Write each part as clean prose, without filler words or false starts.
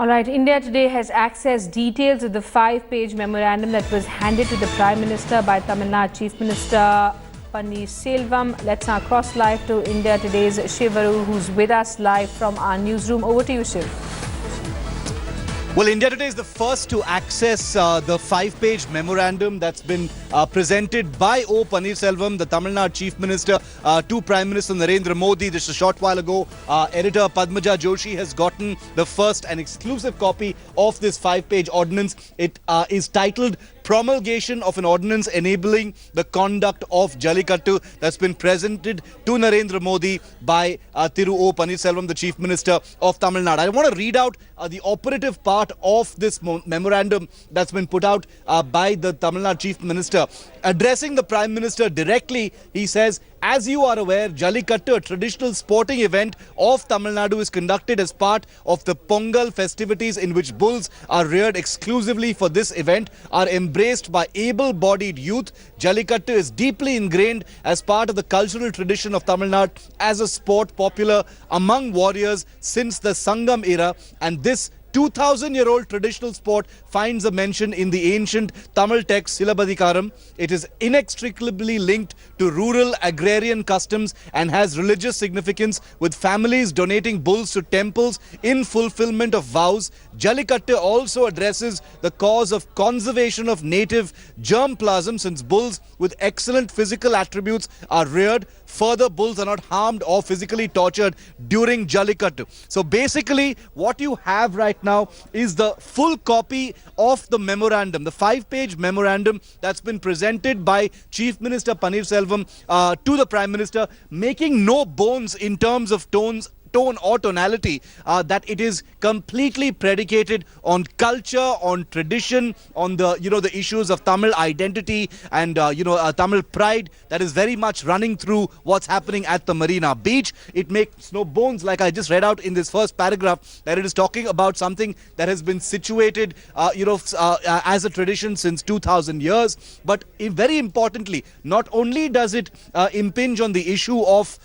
All right, India today has accessed details of the 5-page memorandum that was handed to the Prime Minister by Tamil Nadu Chief Minister Pannirselvam. Let's now cross live to India Today's Shivaru, who's with us live from our newsroom. Over to you, Shiv. Well, India Today is the first to access the 5-page memorandum that's been presented by O. Pannirselvam, the Tamil Nadu Chief Minister, to Prime Minister Narendra Modi. Just a short while ago, editor Padmaja Joshi has gotten the first and exclusive copy of this 5-page ordinance. It is titled Promulgation of an Ordinance Enabling the Conduct of Jallikattu, that's been presented to Narendra Modi by Thiru O. Pannirselvam, the Chief Minister of Tamil Nadu. I want to read out the operative part of this memorandum that's been put out by the Tamil Nadu Chief Minister. Addressing the Prime Minister directly, he says, as you are aware, Jallikattu, a traditional sporting event of Tamil Nadu, is conducted as part of the Pongal festivities in which bulls are reared exclusively for this event, are embraced by able-bodied youth. Jallikattu is deeply ingrained as part of the cultural tradition of Tamil Nadu as a sport popular among warriors since the Sangam era, and this 2,000-year-old traditional sport finds a mention in the ancient Tamil text Silabadikaram. It is inextricably linked to rural agrarian customs and has religious significance, with families donating bulls to temples in fulfillment of vows. Jallikattu also addresses the cause of conservation of native germplasm, since bulls with excellent physical attributes are reared. Further, bulls are not harmed or physically tortured during Jallikattu. So basically, what you have right now is the full copy of the memorandum, the 5-page memorandum that's been presented by Chief Minister Pannirselvam to the Prime Minister, making no bones in terms of tone or tonality, that it is completely predicated on culture, on tradition, on the the issues of Tamil identity and Tamil pride that is very much running through what's happening at the Marina Beach. It makes no bones, like I just read out in this first paragraph, that it is talking about something that has been situated as a tradition since 2,000 years. But very importantly, not only does it impinge on the issue of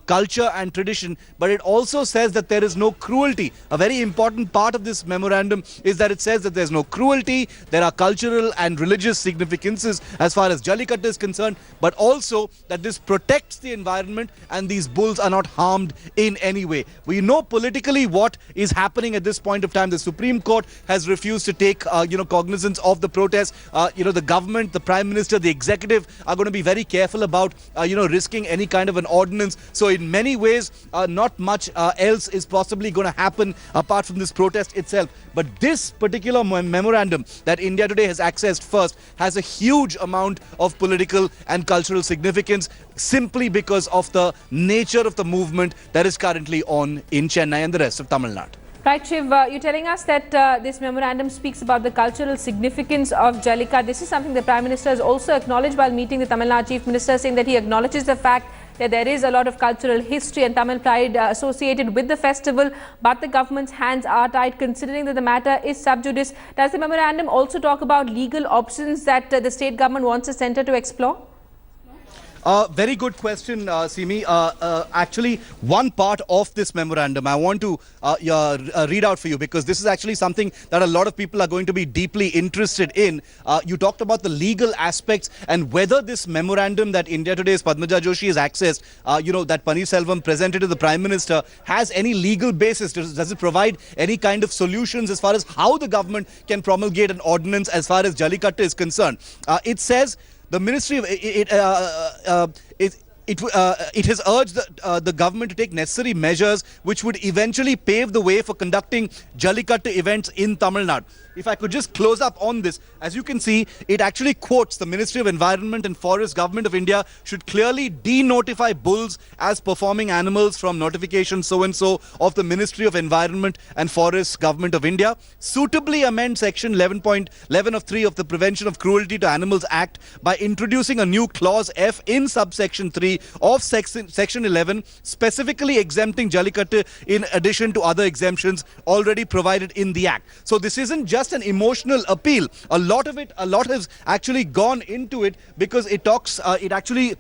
culture and tradition, but it also says that there is no cruelty. A very important part of this memorandum is that it says that there's no cruelty, there are cultural and religious significances as far as Jallikattu is concerned, but also that this protects the environment and these bulls are not harmed in any way. We know politically what is happening at this point of time. The Supreme Court has refused to take cognizance of the protest. The government, the Prime Minister, the executive are going to be very careful about risking any kind of an ordinance. So in many ways, not much else is possibly going to happen apart from this protest itself. But this particular memorandum that India Today has accessed first has a huge amount of political and cultural significance, simply because of the nature of the movement that is currently on in Chennai and the rest of Tamil Nadu. Right, Shiv, you're telling us that this memorandum speaks about the cultural significance of Jallikattu. This is something the Prime Minister has also acknowledged while meeting the Tamil Nadu Chief Minister, saying that he acknowledges the fact that there is a lot of cultural history and Tamil pride associated with the festival, but the government's hands are tied considering that the matter is sub judice. Does the memorandum also talk about legal options that the state government wants the centre to explore? Very good question, Simi. Actually, one part of this memorandum I want to read out for you, because this is actually something that a lot of people are going to be deeply interested in. You talked about the legal aspects and whether this memorandum that India Today's Padmaja Joshi has accessed, that Pannirselvam presented to the Prime Minister, has any legal basis. Does it provide any kind of solutions as far as how the government can promulgate an ordinance as far as Jallikattu is concerned? It says the Ministry of it has urged the government to take necessary measures which would eventually pave the way for conducting Jallikattu events in Tamil Nadu. If I could just close up on this, as you can see, it actually quotes the Ministry of Environment and Forest, Government of India should clearly denotify bulls as performing animals from notification so-and-so of the Ministry of Environment and Forest, Government of India. Suitably amend Section 11.11 of 3 of the Prevention of Cruelty to Animals Act by introducing a new clause F in subsection 3 3 of Section 11, specifically exempting Jallikattu in addition to other exemptions already provided in the Act. So this isn't just an emotional appeal. A lot has actually gone into it because it actually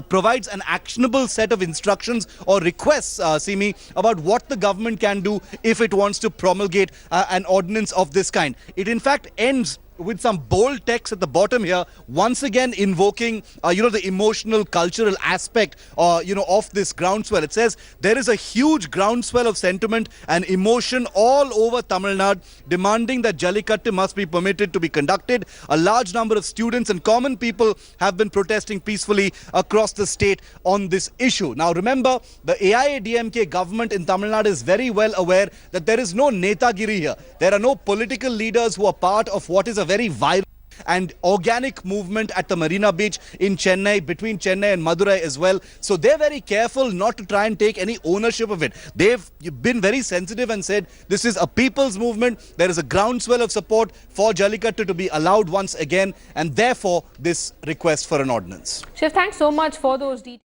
provides an actionable set of instructions or requests, Simi, about what the government can do if it wants to promulgate an ordinance of this kind. It in fact ends with some bold text at the bottom here, once again invoking, the emotional, cultural aspect, of this groundswell. It says there is a huge groundswell of sentiment and emotion all over Tamil Nadu, demanding that Jallikattu must be permitted to be conducted. A large number of students and common people have been protesting peacefully across the state on this issue. Now remember, the AIADMK government in Tamil Nadu is very well aware that there is no Netagiri here. There are no political leaders who are part of what is a very violent and organic movement at the Marina Beach in Chennai, between Chennai and Madurai as well. So they're very careful not to try and take any ownership of it. They've been very sensitive and said this is a people's movement. There is a groundswell of support for Jallikattu to be allowed once again, and therefore this request for an ordinance. Shiv, thanks so much for those details.